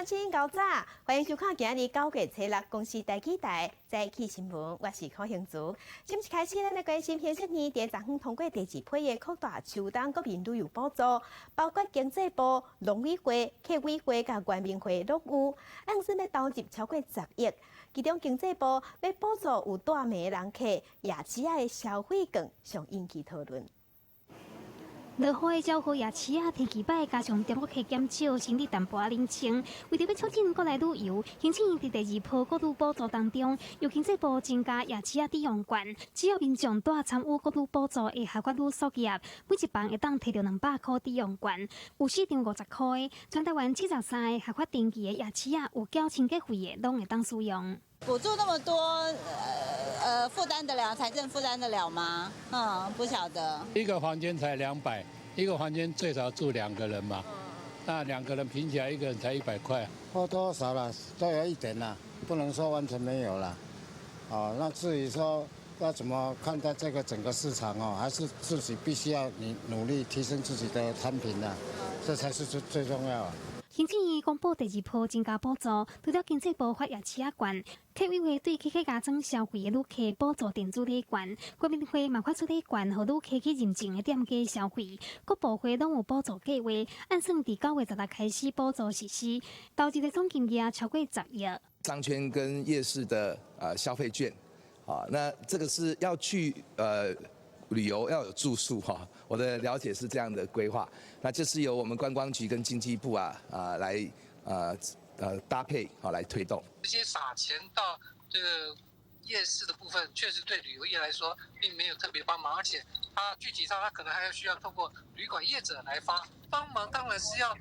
上新高早，欢迎收看今日9月7日公司台记台早起新闻，我是柯兴竹。今日开始，咱来关心现实年在昨昏通过第2批的扩大秋冬国民旅游补助，包括经济部、农委会、客委会甲原民会拢有，按算要投入超过10亿。其中经济部要补助有大名的人客夜市的消费券，上引起讨论。 落雨的昭和夜市啊，天气歹，加上中国客减少，生理淡薄冷清。为着要促进国内旅游，因此伫第2批国旅补助当中，由经济部增加夜市啊抵用券，只要民众带参与国旅补助的下国旅作业，每一房会当摕到200块抵用券，有4张50块的。全台湾73个合法登记的夜市啊，有缴清洁费的，拢会当使用。 补助那么多，负担得了，财政负担得了吗？不晓得。一个房间才200，一个房间最少住2个人嘛，那2个人平起来一个人才100块。或多少啦，都有一点啦，不能说完全没有啦。哦，那至于说要怎么看待这个整个市场哦，还是自己必须要努力提升自己的产品啦，这才是最重要啊。 行政院公布第2批增加补助，除了经济部发夜市啊券，客委会对客家庄消费的旅客补助电子礼券，国民会嘛发出礼券，予旅客去认证的店家消费。各部会拢有补助计划，按算伫9月10日开始补助实施，投入的总金额超过10亿。商圈跟夜市的消费券，啊，那这个是要去旅游要有住宿哈，我的了解是这样的规划，那就是由我们观光局跟经济部来搭配来推动。这些撒钱到这个夜市的部分，确实对旅游业来说并没有特别帮忙，而且它具体上它可能还要需要透过旅馆业者来帮忙，当然是要。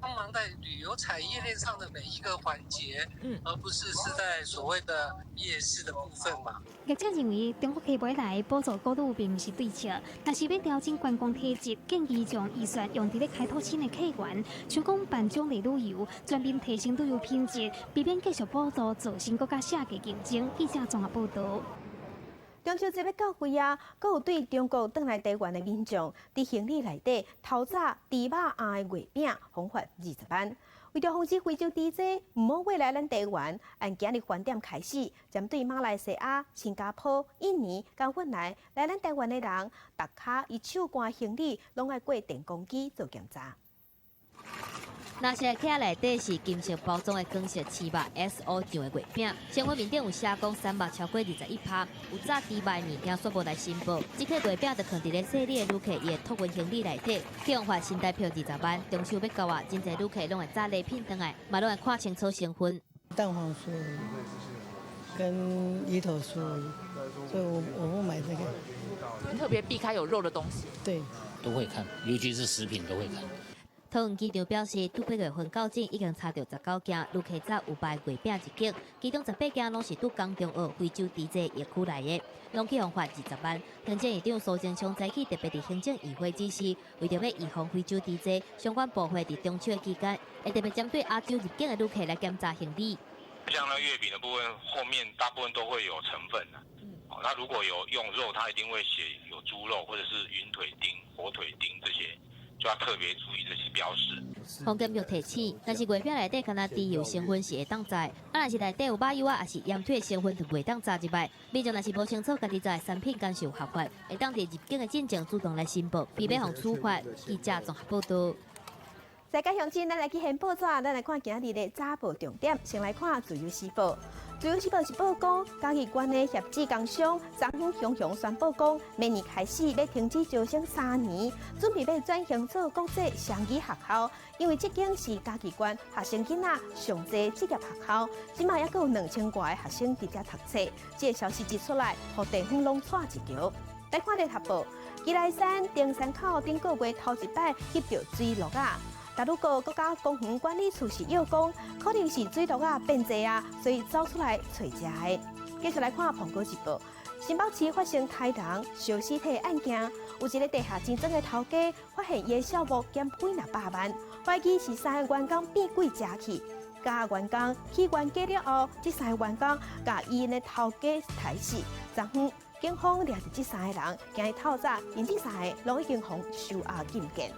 帮忙在旅游产业链上的每一个环节，而不是在所谓的夜市的部分嘛。业者认为，中国客买来补助国旅并不是对策，但是要调整观光体质，建议将预算用伫咧开拓新的客源，像讲办奖励旅游，全面提升旅游品质，避免继续补助造成国家下嘅竞争。记者综合报道。 中秋节要到位啊，阁有对中国返来台湾的民众，伫行李内底偷早猪肉餡的月饼，罚款20万。为着防止非洲猪仔唔好回来咱台湾，按今日饭店开始，针对马来西亚、新加坡、印尼、甲越南来咱台湾的人，逐卡伊手关行李，拢爱过电工机做检查。 那些客内底是金色包装的光色糍粑 SO 酱的月饼，新闻面顶有写讲3肉超过21%，有炸猪肉的物件全部来申报。这块月饼就放伫咧细里的旅客伊的托运行李内底，去用罚新台票20万。中秋要到啊，真侪旅客拢会炸礼品回来，嘛拢会看清楚成分。蛋黄酥跟鱼头酥，所以我不买这个。特别避开有肉的东西。对，都会看，尤其是食品都会看。 桃园机场表示，拄8月份到今已经查到19件旅客炸有卖月饼入境，其中18件拢是拄江中澳非洲猪仔疫区内的，拢去罚20万。行政院长苏贞昌早起特别伫行政议会指示，为着要预防非洲猪仔，相关部会伫中秋期间，会特别针对亚洲入境的旅客来检查行李。像那月饼的部分，后面大部分都会有成分的。那如果有用肉，它一定会写有猪肉或者是云腿丁、火腿丁这些。 就要特别注意这些标识。防检局提醒，但是月饼内底敢若猪油成分是会当载，若是内底有马油啊，也是盐腿成分就袂当炸入来。民众若是无清楚家己炸的产品敢受罚款，会当伫入境的进程主动来申报，避免互处罚。记者综合报道。世界乡亲，咱来去现报纸，咱来看今日的早报重点。先来看自由时报。 自由时报是报讲，嘉义县的协志工商昨昏雄雄宣布讲，明年开始要停止招生3年，准备要转型做国际双语学校。因为这间是嘉义县学生囡仔上济职业学校，即卖还阁有2000多个学生伫遮读册。这个消息一出来，互地方拢错一条。来看联合报，宜兰山登山口顶个月头一摆翕到水鹿啊！ 大陆国家公园管理处是又讲，可能是水鹿啊变济啊，所以走出来找食的。继续来看《澎湖日报》，新北市发生杀人烧尸体案件，有一个地下钱庄的头家发现伊的小木减几200万，怀疑是3个员工变鬼食去。甲员工去冤家了后，这3个员工甲伊的头家抬死。昨昏警方抓着这3个人，今日透早，因这3个拢已经互收押禁见。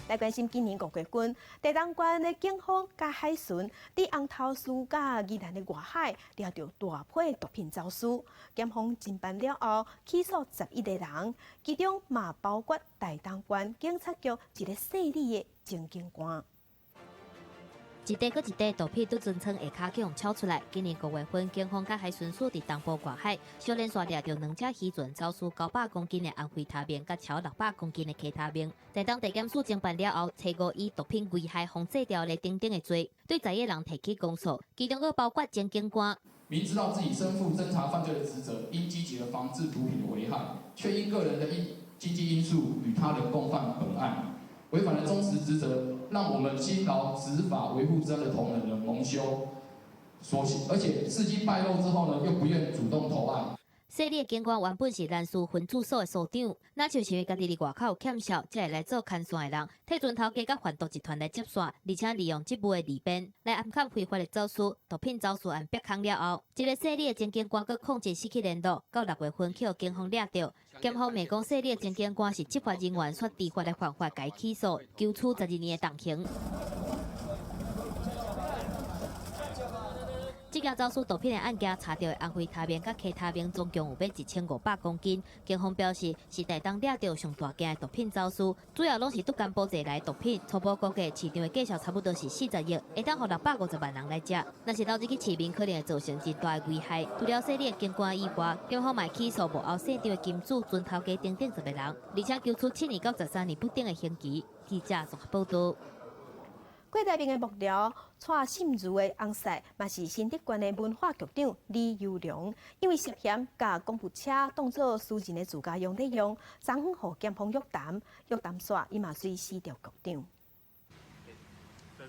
来关心今年五月份，台东县的警方甲海巡伫红头树甲宜兰的外海抓到大批毒品走私，检方侦办了后起诉11个人，其中嘛包括台东县警察局一个细腻的前警官。一袋搁一袋毒品都尊称下骹去用敲出来。今年5月份，警方甲海巡署伫东部外海小连续抓到2只渔船走私900公斤的红灰塔面，甲超600公斤的溪塔面。台东地检署侦办了后，查获以毒品危害防制条例等等的罪，对在野人提起公诉，其中佫包括前警官。明知道自己身负侦查犯罪的职责，应积极的防治毒品的危害，却因个人的经济因素与他人共犯本案，违反了忠实职责，让我们辛劳执法维护治安的同仁呢蒙羞，而且事迹败露之后呢，又不愿主动投案。细腻的警官原本是兰屿分驻所的所长，那就是因为家己伫外口有欠效，才会来做看线的人，替船头家甲贩毒集团来接线，而且利用职务的利便来暗砍非法的走私毒品走私案，逼空了后，一个细腻的前警官佮控制失去联络，到6月份去互警方抓到。检方美讲细腻的前警官是执法人员所依法来犯法，该起诉，求处12年的重刑。这件走私毒品的案件查到的红灰塔面甲溪塔面总共有约1500公斤。警方表示，是台东抓到上大件的毒品走私，主要拢是拄干保济来毒品，初步估计市场的价值差不多是40亿，会当互650万人来食。若是投入去市民，可能会造成真大的危害。除了细腻的警官以外，警方嘛起诉幕后现场的金主、船头家等等10个人，而且求处7年到13年不等的刑期。记者综合报道。郭台铭的幕僚蔡信如的翁婿，嘛是新竹县的文化局长李友良，因为涉嫌把公务车当作私人的自家用内容，昨昏互检方约谈，煞伊嘛随时调局长。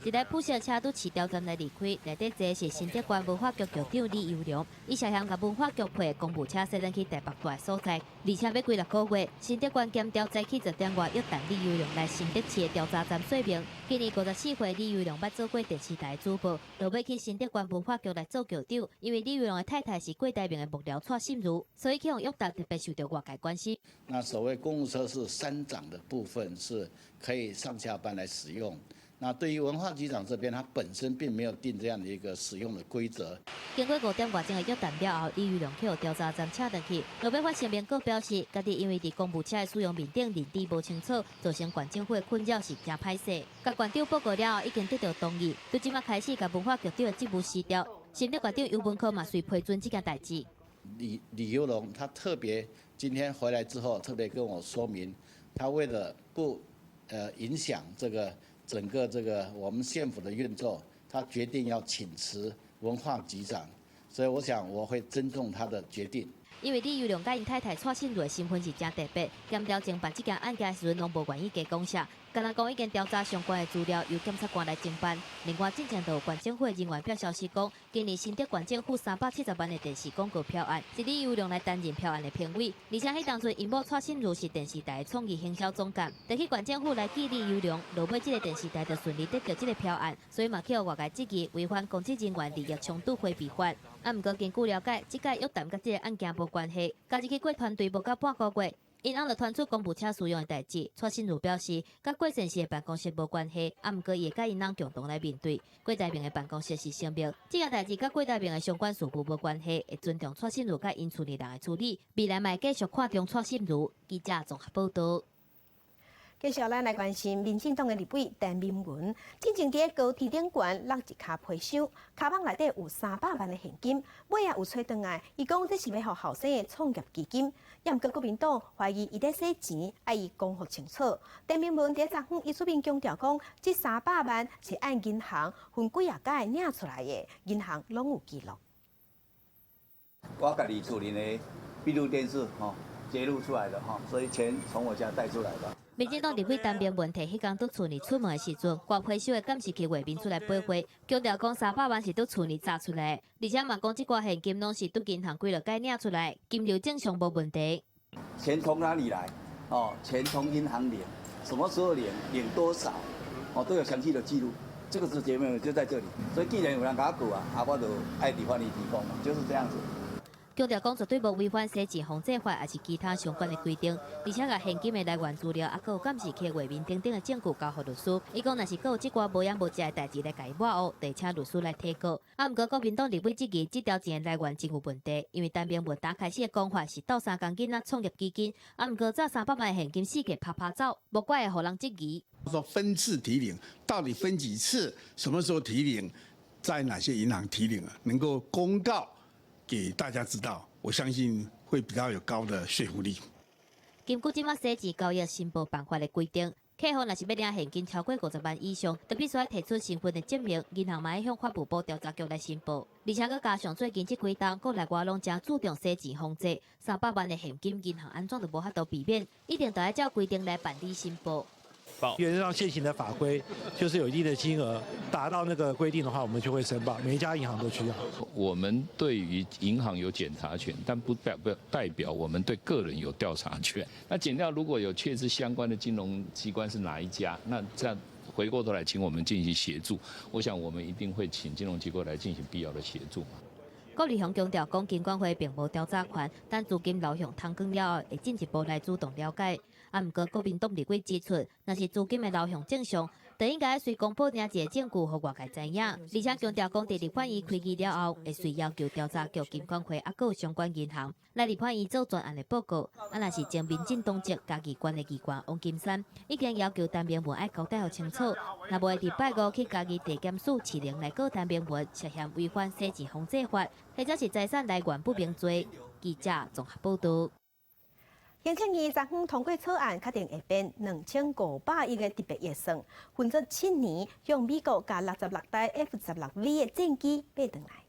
一台普小车拄市调站来离开，内底坐是新竹县文化局局长李友良，伊涉嫌甲文化局配公务车驶进去台北大所在，而且要几6个月，新竹县检调再起10点外约谈李友良来新竹市的调查站说明，今年54岁李友良捌做过电视台主播，就要去新竹县文化局来做局长，因为李友良的太太是郭台铭的幕僚蔡信如，所以去用约谈特别受到外界关心。那所谓公务车是3长的部分是可以上下班来使用。那对于文化局长这边，他本身并没有定这样的一个使用的规则。经过5点外钟的约谈了后，李友良去调查站请回去，路边发声明稿表示，家己因为伫公务车的使用面顶认知无清楚，造成县政府的困扰是真歹势。甲县长报告了后，已经得到同意，对即马开始甲文化局长的职务辞掉。新竹县长尤文科嘛随批准这件代志。李友良他特别今天回来之后，特别跟我说明，他为了不影响整个我们县府的运作，他决定要请辞文化局长，所以我想我会尊重他的决定。因为李友良甲因太太蔡信如的身份是真特别，检调侦办这件案件的时阵，拢无愿意加讲啥，敢若讲已经调查相关的资料，由检察官来侦办。另外，之前就有县政府人员表消息讲，今年新竹县政府370万的电视广告票案，是李友良来担任票案的评委，而且迄当初因某蔡信如是电视台的创意行销总监，得去县政府来记李友良，落尾这个电视台就顺利得到这个票案，所以嘛去外界质疑违反公职人员利益冲突回避法。毋过根据了解，这届约谈甲这个案件无关系，加入去过团队无到半个月，因翁就传出公务车使用的代志。蔡信如表示，甲郭先生的办公室无关系，毋过也甲因翁共同来面对。郭台铭的办公室是声明，这件代志甲郭台铭的相关事务无关系，会尊重蔡信如甲因处理人的处理，未来嘛继续看重蔡信如。记者综合报道。继续咱来关心民进党的立委陈明文，进前伫高铁顶悬落一卡皮箱，卡包内底有300万的现金，尾也有揣转来。伊讲这是要互后生的创业基金，也毋过国民党怀疑伊在洗钱，爱伊讲互清楚。陈明文伫昨昏伊出面强调讲，这300万是按银行分几啊届领出来的，银行拢有记录。我家己厝里的闭路电视揭露出来的所以钱从我家带出来的。民进党立委陈明文提迄天伫厝里出门的时阵，刮皮箱的监视器画面出来背花，强调讲300万是伫厝里砸出来的，而且嘛讲这寡现金拢是伫银行几落届领出来，金流正常无问题。钱从哪里来？钱从银行领，什么时候领，领多少，都有详细的记录。这个直接没有就在这里，所以既然有人甲我讲我就爱地方你提供嘛，就是这样子。强调讲绝对无违反洗钱防治法，也是其他相关的规定，而且甲现金的来源资料，还有监视器画面等等的证据交予律师。伊讲，若是有即寡无影无迹的代志来甲伊抹黑，得请律师来提告。毋过国民党立委质疑这条钱的来源真有问题，因为陈明文打开始的讲法是斗3工囡仔创业基金，毋过这300万的现金四个拍走，无怪会互人质疑。说分次提领，到底分几次？什么时候提领？在哪些银行提领了？能够公告给大家知道，我相信会比较有高的说服力。根据即马洗钱交易申报办法的规定，客户若是要领现金超过50万以上，就必须要提出身份的证明，银行嘛要向法务部调查局来申报。而且佮加上最近这几档国内外拢正注重洗钱防治，300万的现金银行安怎都无法度避免，一定都要照规定来办理申报。原则上现行的法规就是有一定的金额达到那个规定的话，我们就会申报，每一家银行都需要。我们对于银行有检察权，但不代表我们对个人有调查权。那检调如果有确知相关的金融机关是哪一家，那这样回过头来请我们进行协助，我想我们一定会请金融机构来进行必要的协助。郭立雄强调，讲金管会并无调查权，但资金流向通关了后，会进一步来主动了解。毋过国民党立委指出，若是资金的流向正常，就应该随公布领一个证据，互外界知影。而且强调，讲伫立法院开议了后，会随要求调查局、金管会有相关银行来立法院做专案的报告。若是前民进党籍家己关的机关王金山，已经要求陈明文爱交代清楚，若无伫拜五去家己地检署起令来告陈明文涉嫌违反洗钱防治法，或者是财产来源不明罪。记者综合报道。行政院昨天通过草案，确定会编2500亿的特别预算，分作7年，向美国加66台 F-16V 的战机买回来。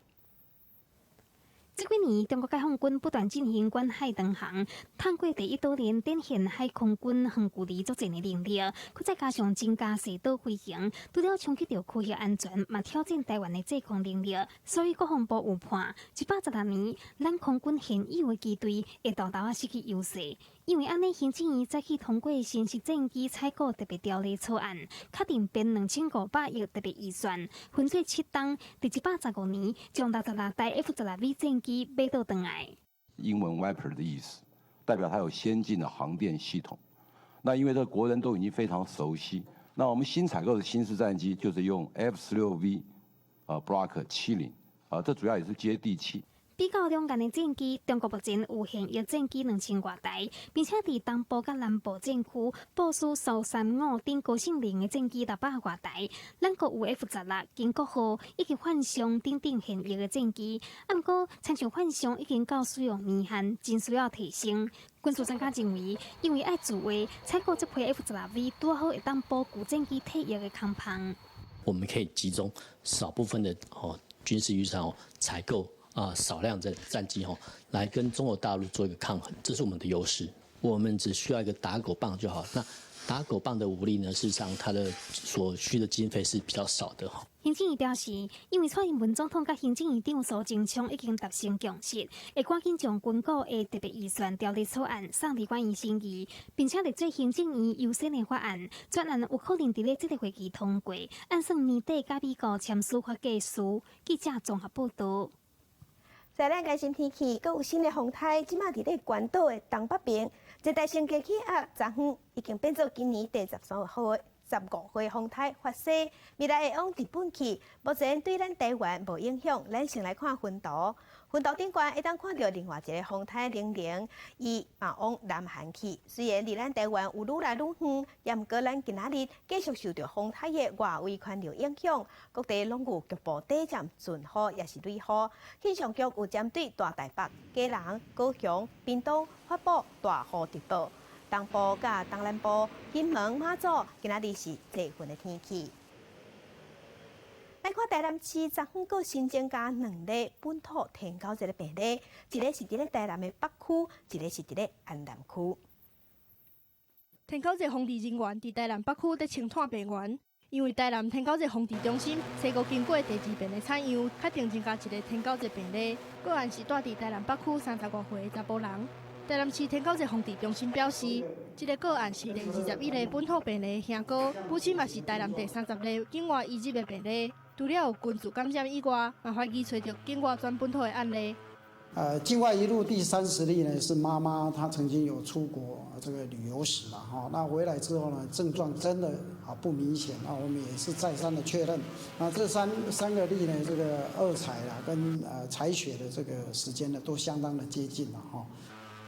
这几年，中国解放军不断进行远海导航，透过第一岛链展现海空军远距离作战的能力，佮再加上增加射导飞行，除了冲击到区域安全，嘛挑战台湾的制空能力。所以国防部有判，116年，咱空军现有的机队会大大失去优势。因为安尼，行政院再去通过新式战机采购特别条例草案，确定编2500亿特别预算，分做7档，第115年将66台 F-16V 战机买到回来。英文 Viper 的意思，代表它有先进的航电系统。那因为这国人都已经非常熟悉，那我们新采购的新式战机就是用 F-16V Block 70这主要也是接地气。比较两岸的战机，中国目前有现役战机2000多台，并且伫东部甲南部战区部署苏35等高性能的战机600多台。咱国有 F-16、经国号以及幻象等等现役的战机，毋过参像幻象已经到使用年限，真需要提升。军事专家认为，因为爱自卫，采购这批 F-16V 拄好会当补古战机退役的空棚。我们可以集中少部分的军事预算采购。少量的战机来跟中国大陆做一个抗衡，这是我们的优势。我们只需要一个打狗棒就好。那打狗棒的武力呢，事实上它的所需的经费是比较少的行政院表示，因为蔡英文总统甲行政院长苏贞昌已经达成共识，会赶紧将军购的特别预算条例草案送立法院审议，并且列做行政院优先的法案。专案有可能伫咧这个会期通过，按算年底甲美国签司法技术。记者综合报道。在咱关心天气，阁有新的风台，即马伫咧关岛的东北边，热带性低气压昨昏已经变做今年第13号的15号风台发生，未来会往日本去，目前对咱台湾无影响。咱先来看云图，云图顶悬会当看到另外一个风台00，伊嘛往南韩去。虽然离咱台湾有愈来愈远，也毋过咱今仔日继续受到风台的外围环流影响，各地拢有局部短暂阵雨，也是雷雨。气象局有针对大台北、基隆、高雄、屏东发布大雨特报。东部甲东南部、金门、马祖，今仔日是多云的天气。来看台南市昨昏个新增加2例本土天狗热的病例，一个是伫咧台南的北区，一个是伫咧安南区。天狗热防治人员伫台南北区在清探病源，因为台南天狗热防治中心西过经过第2遍的采样，确定增加一个天狗热病例，个案是住伫台南北区30多岁的查甫人。台南市天狗热防治中心表示，这个个案是第21例本土病例兄哥，目前嘛是台南第30例境外移入的病例。除了有群组感染以外，嘛怀疑找到境外转本土的案例。境外一路第30例呢是妈妈，她曾经有出国这个旅游史了哈，那回来之后呢，症状真的不明显，那我们也是再三的确认，那这三个例呢，这个二采啦跟采血的这个时间呢都相当的接近了哈。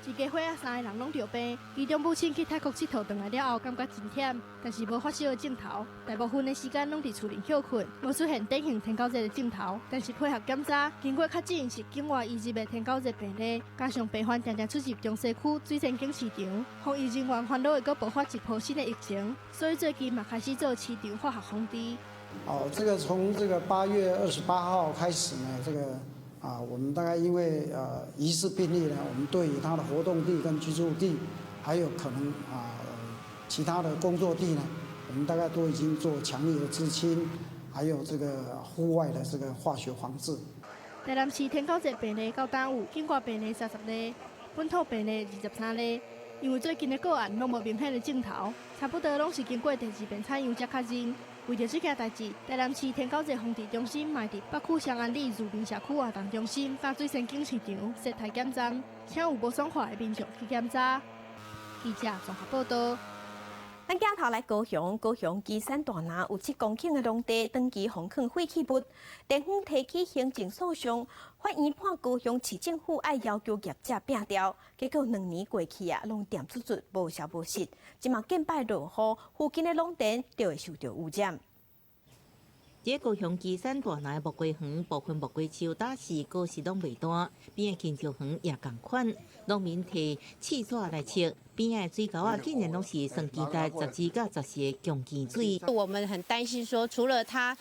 一家伙3个人拢着病，其中母亲去泰国佚佗回来了后，感觉真忝，但是无发烧的症头，大部分的时间拢伫厝里休困，无出现典型天狗热的症头。但是配合检查，经过确诊是境外移入的天狗热病例，加上病患常常出入中西区水仙境市场，防疫人员烦恼会阁爆发一波新的疫情，所以最近嘛开始做市场化学封治。这个从这个8月28号开始呢，这个。我们大概因为疑似病例呢，我们对于他的活动地跟居住地，还有可能其他的工作地呢，我们大概都已经做强力的知青，还有这个户外的这个化学防治。台南市天狗热病例到当有境外病例30例，本土病例23例。因为最近的个案拢无明显的症头，差不多拢是经过第2遍采样才确认。为着这件代志，台南市天狗热防治中心卖伫北区双安里儒民社区活动中心、甲水仙境市场设台检站，请有无爽快的民众去检查。记者综合报道。咱镜头来高雄基山大拿有7公顷的农地登记封坑废弃物，地方提起行政诉讼，法院判高雄市政府爱要求业者摒掉，结果2年过去拢点出无消无息，今嘛见摆落雨，附近的农田就会受到污染。这高雄基山大拿木瓜园部分木瓜树打死，果实拢未大，边的青椒园也同款，农民摕汽刷来切。边的水沟竟然拢是算期待12到14的强碱水。我们很担心说，除了它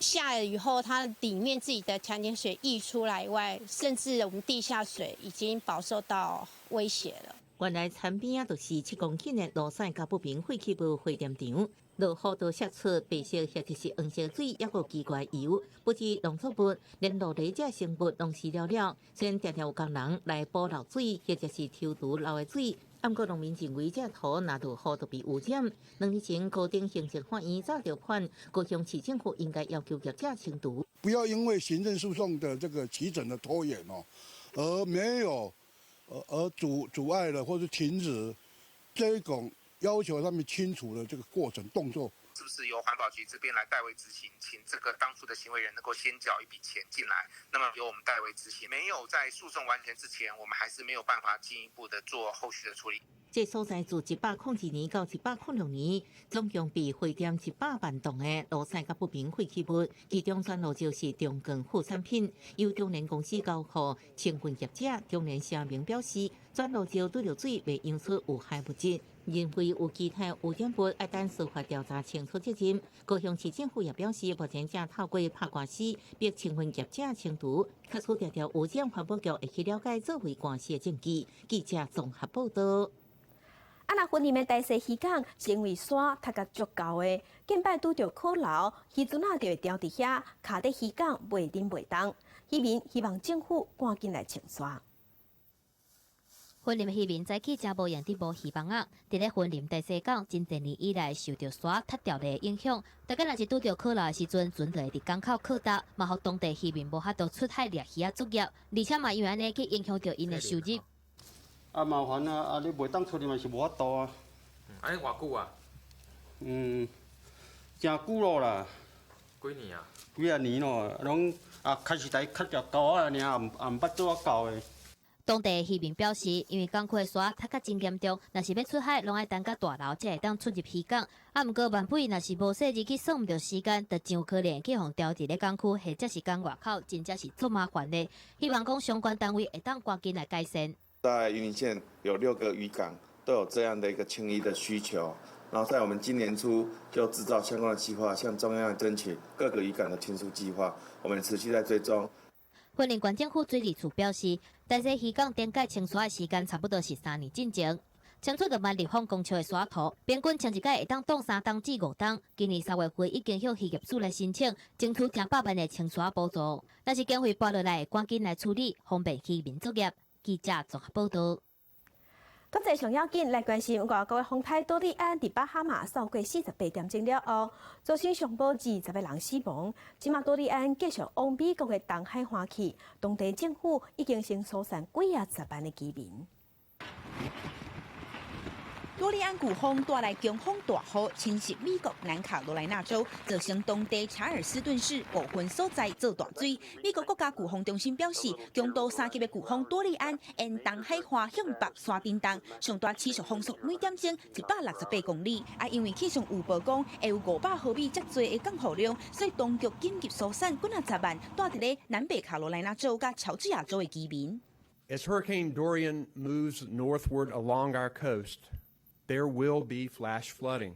下了雨后，它里面自己的强碱水溢出来以外，甚至我们地下水已经饱受到威胁了。原来田边就是7公顷的路线甲不平废弃物废电场。落雨都泄出白色或者是黄色水，也有奇怪油，不知农作物连落地这生物拢死了。虽然常常有工人来补漏水，或者是抽除漏的水，不过农民认为这土若落雨就被污染。2年前，高等行政法院早就判高雄市政府应该要求业者清除。不要因为行政诉讼的这个期整的拖延而没有而阻碍了或是停止这种。要求他们清除的这个过程动作，是不是由环保局这边来代为执行？请这个当初的行为人能够先缴一笔钱进来，那么由我们代为执行。没有在诉讼完成之前，我们还是没有办法进一步的做后续的处理。这所在自102年到106年，总共被废掉100万吨的路线甲不平废弃物，其中全部就是中共副产品。由中联公司交付清运业者，中联声明表示，全路石对着水未验出有害物质。认为有其他污染物，要等司法调查清楚责任。高雄市政府也表示，目前正透过拍官司逼清运业者清除，确实条污染环保局会去了解作为官司的证据。记者综合报道。那云林的大溪渔港是因为沙塌甲足够的，近摆拄着考涝，渔船就会吊伫遐，卡伫渔港袂冷袂冻。渔民希望政府赶紧来清沙。云林渔民早起真无用伫无渔网仔，伫咧云林大溪港近2年以来受到沙塌掉的影响，大家若是拄着考涝的时阵，船就会伫港口靠搭，嘛互当地渔民无法度出海掠鱼作业，而且嘛因为安尼去影响到因的收入。麻烦啊！你袂当出去嘛是无法度啊。安尼偌久啊？真久咯啦。几年啊？几啊年咯，拢开始在较条高啊，尔也毋捌做啊到的。当地渔民表示，因为港口的沙塌甲真严重，若是要出海，拢爱等甲大橹才会当出入渔港。毋过万不若是无细日去算毋着时间，就真有可能去互调伫咧港区，或者是港外口，真正是足麻烦的。希望讲相关单位会当赶紧来改善。在云林县有6个渔港都有这样的一个清淤的需求，然后在我们今年初就制造相关的计划，向中央争取各个渔港的清疏计划，我们持续在追踪。云林县政府水利处表示，大溪渔港点解清沙的时间差不多是3年进前，清出6万立方公尺的沙土，平均清一届会当冻3冬至5冬。今年3月份已经向渔业署来申请，争取100万的清沙补助，但是经费拨落来，赶紧来处理，方便渔民作业。记者综合报道。国际上要紧来关心外国的风台多利安伫巴哈马扫过48点钟了后，造成上报20个人死亡。即马多利安继续往美国的东海岸去，当地政府已经先疏散几啊10万的居民。多利安飴风带来强风大雨，侵袭美国南卡罗来纳州，造成当地查尔斯顿市部分所在做大水。美国国家飴风中心表示，强度3级的飴风多利安沿东海岸向北山顶东，上大持续风速每点钟168公里。因为气象预报讲会有500毫米较多的降雨量，所以当局紧急疏散几啊10万住伫咧南北卡罗来纳州甲乔治亚州的居民。As Hurricane Dorian moves northward along our coast, there will be flash flooding.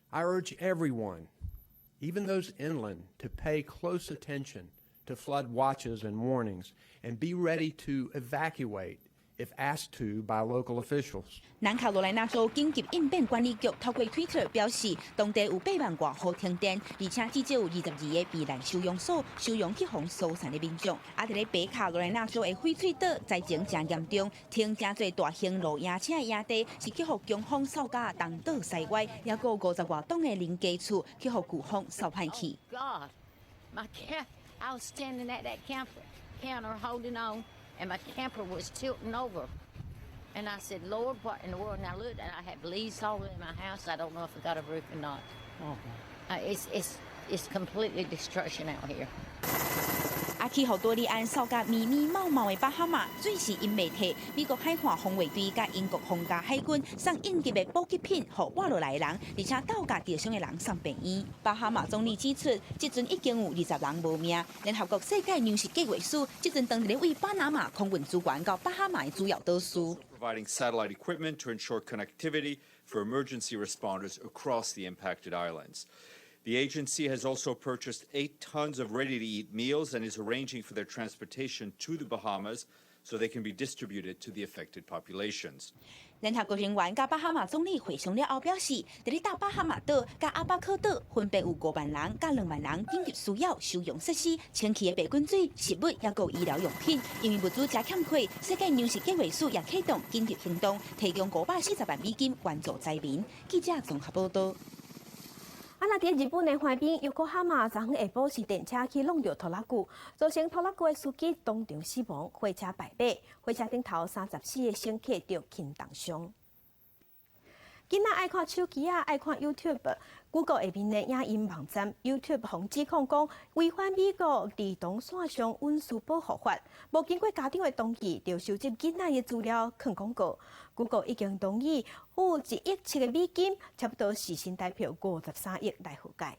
I urge everyone, even those inland, to pay close attention to flood watches and warnings and be ready to evacuate if asked to by local officials. 南卡罗来纳州紧急应变管理局透过 Twitter 表示，当地有8万外户停电，而且至少有22个避难收容所收容去防疏散的民众。伫咧北卡罗来纳州的翡翠岛灾情真严重，停真侪大型路野车的野地是去互强风扫甲东倒西歪，也有50外栋的邻家厝去互飴风扫歹去。God, I was standing at that counter holding on. And my camper was tilting over. And I said, Lord, what in the world? And I looked, and I had leaves all in my house. I don't know if I got a roof or not. It's completely destruction out here. 气候多利安扫甲密密茂茂的巴哈马，水是因未退。美国海岸防卫队甲英国皇家海军送应急的补给品，互活落来的人，而且到甲受伤的人送病院。巴哈马总理指出，即阵已经有20人无命。联合国世界粮食计划署即阵当日为巴拿马空运资源到巴哈马的主要岛屿。Providing satellite equipment to ensure connectivity for emergency responders across the impacted islands. The agency has also purchased 8 tons of ready-to-eat meals and is arranging for their transportation to the Bahamas so they can be distributed to the affected populations. 联合国人员甲巴哈马总理会商了后表示，伫咧大巴哈马岛甲阿巴科岛分别有5万人甲2万人紧急需要收容设施、清气的白滚水、食物，也有医疗用品。因为物资真欠缺，世界粮食计划署也启动紧急行动，提供540万美金援助灾民。记者综合报道。那伫日本的橫濱yoコハマ昨下晡是電車去弄到拖拉機，造成拖拉機的司機當場死亡，貨車敗馬，貨車頂頭34個乘客着輕重傷。囡仔愛看手機愛看 YouTube。Google 下面的影音網站 YouTube 防指控講違反美國兒童線上隱私保護法，無經過家長的同意就收集囡仔的資料放廣告。Google 已經同意付1億7個美金，差不多是新台幣53億來覆蓋。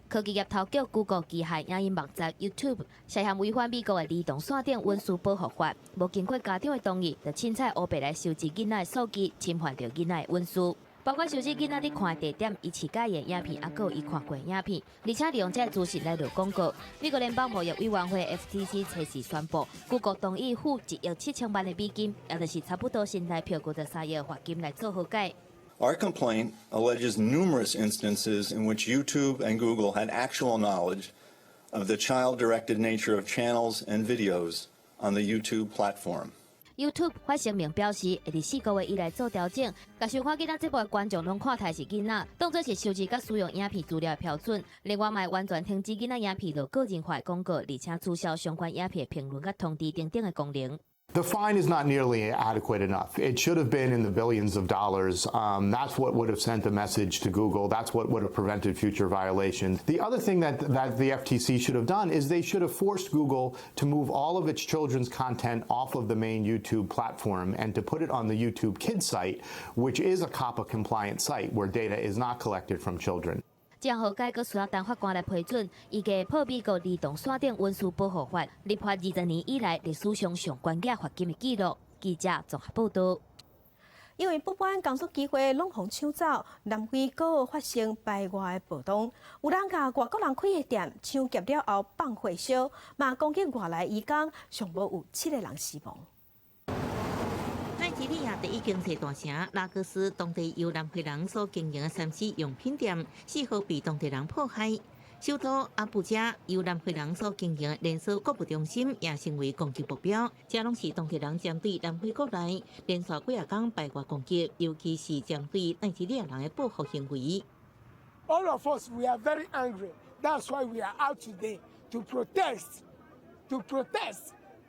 科技業頭局 Google 旗下影音網站 YouTube 涉嫌違反美國的兒童線頂隱私保護法，無經過家長的同意，就凊彩黑白來收集囡仔的手機，侵犯到囡仔的隱私。包括收集囡仔伫看的地點、伊試介的影片，也有伊看過的影片，而且利用這資訊來落廣告。美國聯邦貿易委員會 FTC 隨時宣布 ，Google 同意付1億7千萬的美金，也就是差不多新台幣53億的罰金來做和解。Our complaint alleges numerous instances in which YouTube and Google had actual knowledge of the child-directed nature of channels and videos on the YouTube platform.YouTube 发声明表示，会伫4个月以来做调整，甲收看囡仔节目的观众拢看台是囡仔，当作是收集甲使用影片资料的标准。另外，嘛完全停止囡仔影片落个人化的广告，而且取消相关影片评论甲通知等等的功能。The fine is not nearly adequate enough. It should have been in the billions of dollars. That's what would have sent a message to Google. That's what would have prevented future violations. The other thing that the FTC should have done is they should have forced Google to move all of its children's content off of the main YouTube platform and to put it on the YouTube Kids site, which is a COPPA-compliant site where data is not collected from children. 将和解阁需要等法官来批准，以加破美国儿童线顶隐私保護法，立法20年以來歷史上上懸額罰金的記錄。記者綜合報道。因為不滿工作機會攏互搶走，南非閣發生排外的暴動，有人甲外國人開的店搶劫了後放火燒，嘛攻擊外來移工，上無有7個人死亡。奈及利亞第一經濟大城拉各斯，當地由南非人所經營的3C用品店，4號被當地人破壞。首都阿布加由南非人所经营的连锁购物中心也成为攻击目标，这拢是当地人针对南非国内连续几啊天排外攻击，尤其是针对奈及利亚人的报复行为。All of us, we are very angry. That's why we are out today to protest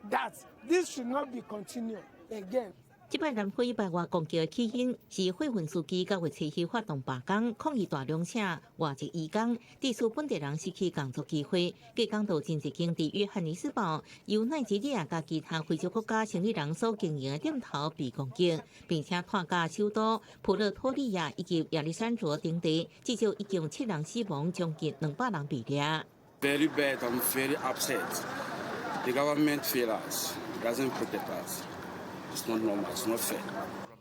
that this should not be continued again. 这摆南非排外攻击的起因是费文书记9月7日发动罢工，抗议大量者外籍移工，致使本地人失去工作机会。继讲到前一间伫约翰尼斯堡由奈及利亚甲其他非洲国家生意人所经营的店头被攻击，并且拖到首都普热托利亚以及亚历山卓等地，至少已经7人死亡，将近200人被掠。Very bad. I'm very upset. The government fails us. Doesn't protect us. It's not normal. It's not fair.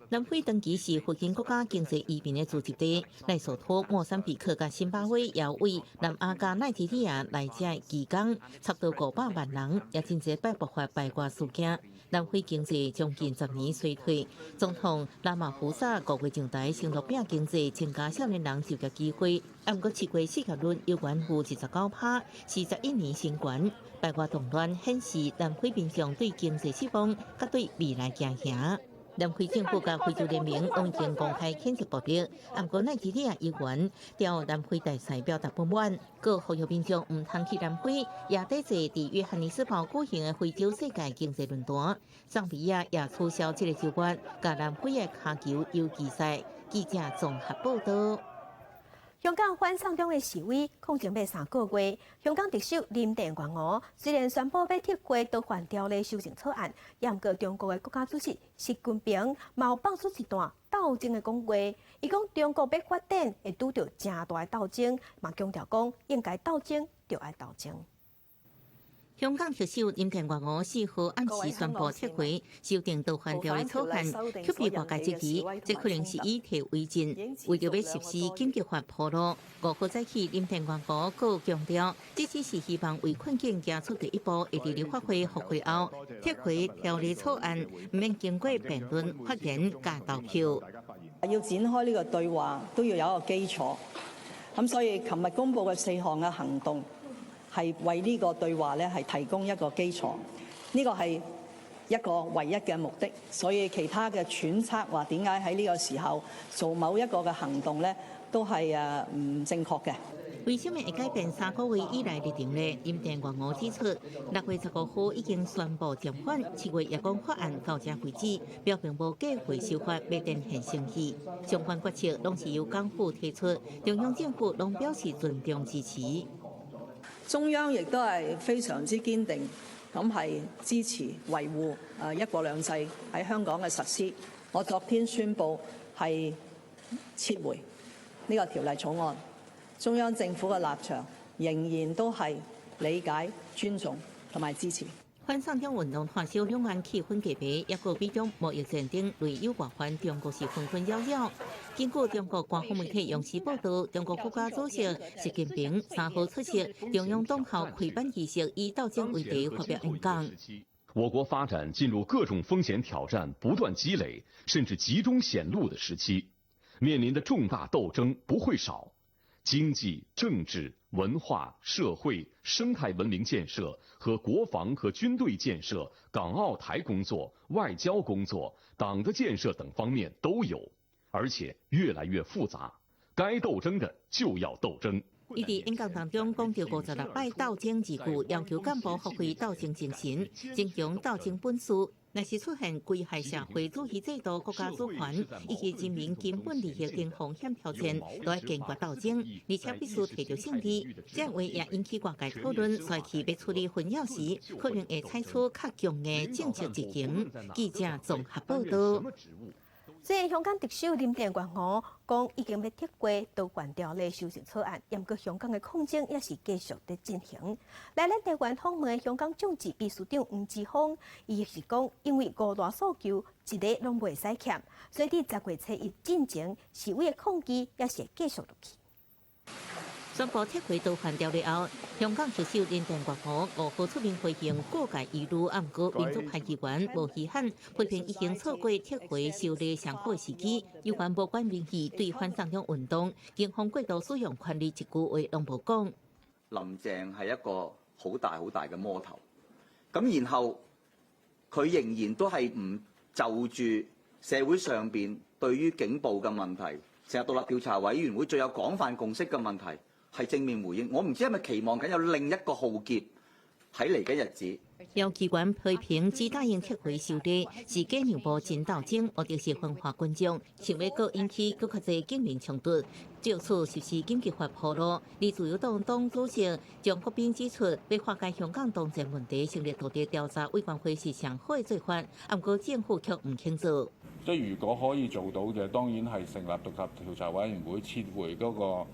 南非长期是附近国家经济移民的聚集地，莱索托、莫桑比克甲辛巴威也为南亚加奈及利亚来者移工，差不多500万人，也真侪摆爆发排外事件。南非经济将近10年衰退，总统拉马福萨5月上台承诺拼经济，增加少年人就业机会。不过7月失业率又悬浮19%，是11年新高。排外动乱显示南非民众对经济失望，甲对未来惊吓。南非政府甲非洲联盟都已经公开谴责暴力，不过奈及利亚议员调南非大使表达不满，佮呼吁民众唔通去南非，也抵制伫约翰尼斯堡举行的非洲世界经济论坛。桑比亚也取消这个周末甲南非的卡球游击赛。记者综合报道。香港反送中的示威恐前要3个月，香港特首林郑月娥虽然宣布要撤回倒换条例修正草案，也毋过中国的国家主席习近平嘛有放出一段斗争的讲话。伊讲中国要发展会拄到正大的斗争，嘛强调讲应该斗争就爱斗争。香港特首林郑月娥4号暗时宣布撤回修订倒换条例草案，却被外界质疑，这可能是以退为进，为着要实施紧急法铺路。5号早起，林郑月娥佫强调，这只是希望为困境行出第一步，会伫立法会复会后撤回条例草案，唔免经过辩论、发言加投票。要展開呢個對話，都要有一個基礎。咁所以，琴日公布嘅4項嘅行動。係為呢個對話咧係提供一個基礎，呢個係一個唯一嘅目的。所以其他嘅揣測話點解喺呢個時候做某一個嘅行動咧，都係唔正確嘅。為什麼會改變3個月以來立場呢？林鄭月娥指出，6月15號已經宣布暫緩，7月也講法案到這為止，表明無計劃修法要展現誠意。相關決策攏是由港府提出，中央政府攏表示盡重支持。中央亦都係非常之堅定，咁係支持維護一國兩制喺香港嘅實施。我昨天宣布係撤回呢個條例草案，中央政府嘅立場仍然都係理解、尊重同埋支持。反送中運動發燒兩岸氣氛激烈，一個美中貿易戰爭類有外患，中國是紛紛擾擾。根據中國官方媒體央視報道，中國國家主席習近平3號出席中央黨校開辦儀式，以鬥爭為題發表演講。我國發展進入各種風險挑戰不斷積累，甚至集中顯露的時期，面臨的重大鬥爭不會少。經濟、政治、文化、社會、生態文明建設和國防和軍隊建設、港澳台工作、外交工作、黨的建設等方面都有，而且越來越複雜。該鬥爭的就要鬥爭。伊伫演講當中講到56擺鬥爭字句，要求幹部發揮鬥爭精神，增強鬥爭本事。若是出現危害社會主義制度、國家主權以及人民基本利益等風險挑戰，都要堅決鬥爭，而且必須摕到勝利。這話也引起外界討論，帥氣要處理混淆時，可能會採取較強的政策執行。記者綜合報道。雖然香港特首林鄭月娥講已經要撤回倒換條例修正草案，不過香港嘅抗爭也是繼續在進行。來咱台灣訪問嘅香港眾志秘書長吳志峰，伊是講因為5大訴求一個攏袂使欠，所以伫10月7日進前示威嘅抗議也是繼續落去。宣布撤回倒換條例後，香港特首林鄭月娥5號出面回應各界議論，不過民主派議員無稀罕，批評已經錯過撤回修例上好時機，有關無關民意對反送中運動、警方過度使用權力一句話攏無講。林鄭係一個好大嘅魔頭，咁然後佢仍然都係唔就住社會上邊對於警暴嘅問題，成日獨立調查委員會最有廣泛共識嘅問題係正面回應。我唔知係咪期望緊有另一個浩劫喺嚟緊日子。有機關批評只答應撤回修例，是假讓步真鬥爭，或者是分化群眾，想要佫引起佫較濟警民衝突。就此實施緊急法鋪路，而自由黨黨主席張國斌指出，要化解香港當前問題，成立土地調查委員會是上好嘅做法，不過政府卻唔清楚。即係如果可以做到嘅，當然係成立獨立調查委員會撤回嗰個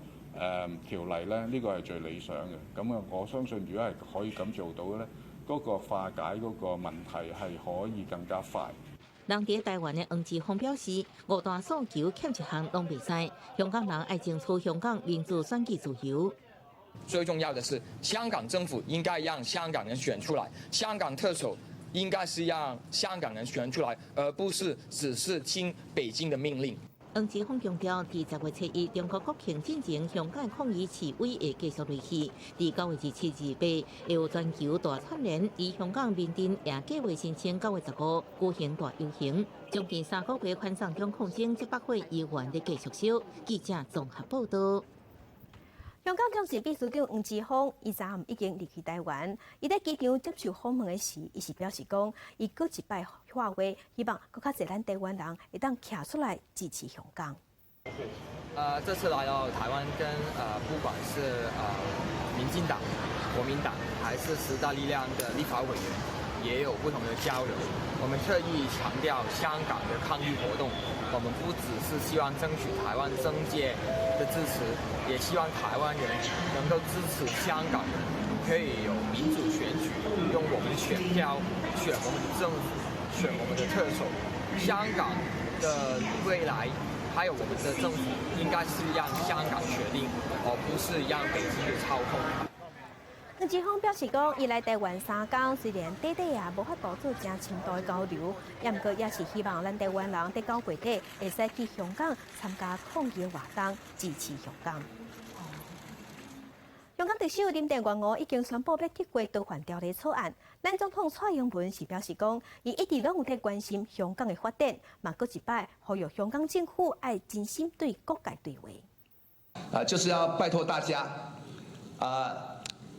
條例咧，呢個係最理想嘅。咁啊，我相信如果係可以咁做到嘅咧，嗰個化解嗰個問題係可以更加快。人喺台灣嘅黃之鋒表示，五大訴求欠一項攏袂使，香港人愛爭取香港民主選舉自由。最重要的是，香港政府應該讓香港人選出來，香港特首應該是讓香港人選出來，而不是只是聽北京的命令。黃之鋒強調，第10月7日中國國慶進程，香港抗議示威會繼續落去。第9月27日8，會有全球大串聯，以香港面頂也計劃申請9月15舉行大遊行。將近3個月寬鬆中抗爭700會議員的繼續燒。記者綜合報道。香港董事秘書長黃之鋒，伊昨暗已經離開台灣。伊在機場接受訪問的時，伊是表示講，伊擱一擺話話，希望更加濟咱台灣人會當站出來支持香港。這次來到台灣跟不管是民進黨、國民黨，還是時代力量的立法委員，也有不同的交流。我們特意強調香港的抗議活動，我們不只是希望爭取台灣政界的支持，也希望台灣人能夠支持香港可以有民主選舉，用我們的選票選我們的政府，選我們的特首。香港的未來，還有我們的政府，應該是讓香港決定，而不是讓北京去操控。黃之鋒表示講，伊來台灣3天，雖然短也無法度做正深度的交流，也毋過也是希望咱台灣人在9月底會使去香港參加抗議活動，支持香港。香港特首林鄭月娥已經宣布要撤回逃犯條例草案。咱總統蔡英文是表示講，伊一直攏有在關心香港的發展，嘛擱一擺呼籲香港政府愛真心對各界對話。就是要拜託大家，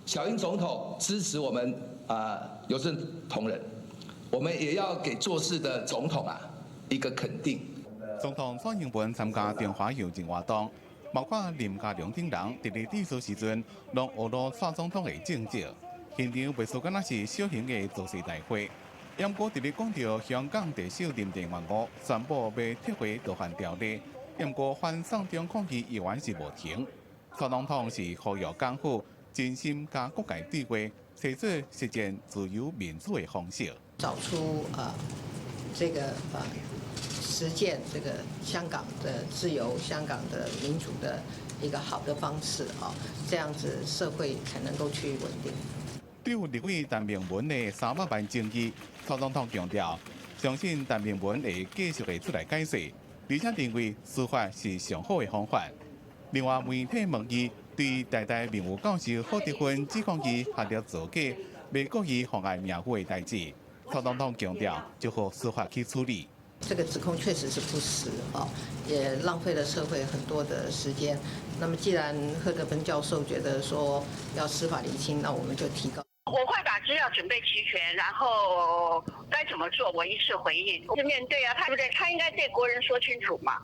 小英總統支持我們有志同仁，我們也要給做事的總統一個肯定。總統蔡英文參加電話遊行活動，包括林佳龍等人佇咧致辭時陣，攏學到蔡總統的政績，現場袂輸敢若是小型的造勢大會。不過佇咧講到香港特首林鄭月娥宣布要撤回逃犯條例，不過反送中抗議依然是無停。蔡總統是呼籲港府真心加各界對話，找出實踐自由民主的方式，找出這個實踐這個香港的自由、香港的民主的一個好的方式這樣子社會才能夠去穩定。對立委陳明文的300萬爭議，蔡總統強調，相信陳明文會繼續出來解釋，而且認為司法是上好的方法。另外，媒體問伊對台大名譽教授賀德芬指控伊學了造假，未故意妨礙名譽的代志，蔡總統強調，就和司法去處理。這個指控確實是不實也浪費了社會很多的時間。那麼，既然賀德芬教授覺得說要司法釐清，那我們就提高。我會把資料準備齊全，然後該怎麼做，我一次回應。就面對他對不對？他應該對國人說清楚嘛。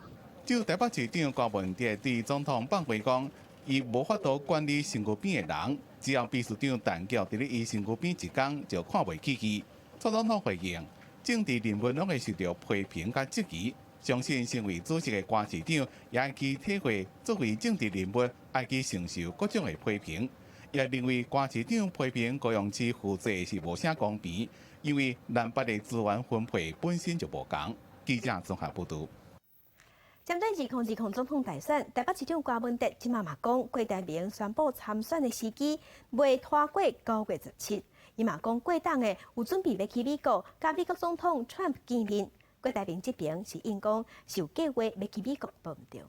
就台北市長高文哲對總統放話講，伊無法度管理身軀邊的人，只要秘書長陳橋佇咧伊身軀邊一天，就看袂起伊。蔡總統回應，政治人物攏會受到批評甲質疑，相信身為主席的郭市長也會去體會，作為政治人物愛去承受各種的批評。也認為郭市長批評高雄市負責是無啥公平，因為南北的資源分配本身就無同。記者綜合報道。針對2020總統大選，台北市長郭文哲今嘛講，郭台銘宣布參選的時機未拖過9月17。伊嘛講，郭黨的有準備要去美國，甲美國總統 Trump 見面。郭台銘這邊是因講受計劃要去美國報唔到。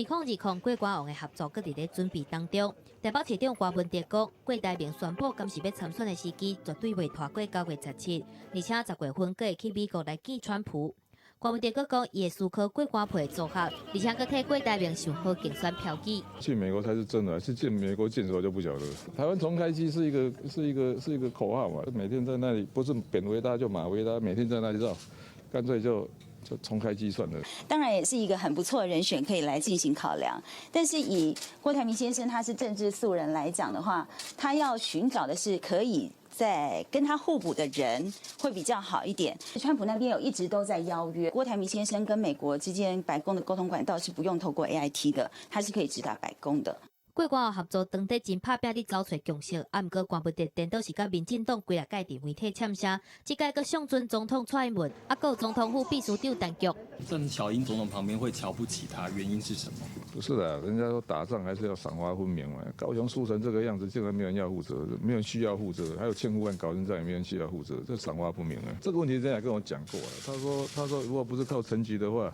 2020过关王的合作，搁伫咧准备当中。台北市长郭文哲讲，郭台铭宣布今时要参选的时机绝对袂拖过9月17，而且10月份搁会去美国来见川普。郭文哲搁讲，伊会思考过关票的组合，而且搁替郭台铭想好竞选票据。去美国才是真的，还是进美国建手就不晓得。台湾重开机是一个口号嘛，每天在那里不是扁维他就马维他，每天在那里绕，干脆就重开机算了。当然也是一个很不错的人选，可以来进行考量。但是以郭台铭先生他是政治素人来讲的话，他要寻找的是可以在跟他互补的人会比较好一点。川普那边有一直都在邀约郭台铭先生跟美国之间白宫的沟通管道是不用透过 AIT 的，他是可以直达白宫的。过关后合作当地真拍拼伫找找共识，毋过关不得颠倒是甲民进党规个界伫媒体呛声，即届阁上尊总统蔡英文，阁有总统府秘书长陈菊。郑小英总统旁边会瞧不起他，原因是什么？不是的，人家说打仗还是要赏罚分明嘛。高雄输成这个样子，竟然没有人要负责，没有人需要负责，还有千富案搞成这样，也没人需要负责，这赏罚不明啊。这个问题人家跟我讲过了，他说如果不是靠陈菊的话，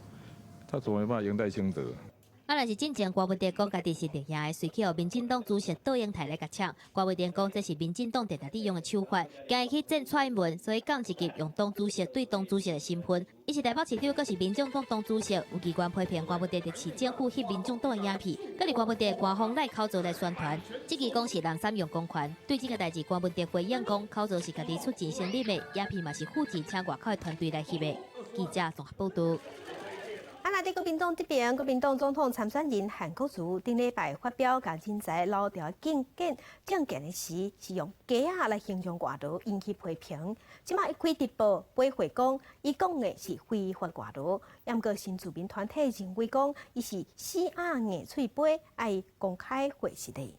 他怎么没办法赢戴清德？若是进前郭文哲讲家己是立赢的，随去由民进党主席杜英台来甲抢。郭文哲讲这是民进党常常利用的手法，今日去见蔡英文，所以降一级用党主席对党主席的身份。伊是台北市长，阁是民众党党主席，有机关批评郭文哲伫市政府翕民众党的影片，佮是郭文哲官方赖口罩来宣传，即期讲是人三用公权。对这个代志，郭文哲回应讲，口罩是家己出钱成立的，影片嘛是付钱请外口的团队来翕的。记者综合报道。内地国民党这边，国民党总统参选人韩国瑜顶礼拜发表甲人才老调政见的时，是用鸡仔来形容外劳，引起批评。即马一开直播背回讲，伊讲的是非法外劳，也毋过新住民团体认为讲，伊是死鸭硬喙背，爱公开回实的。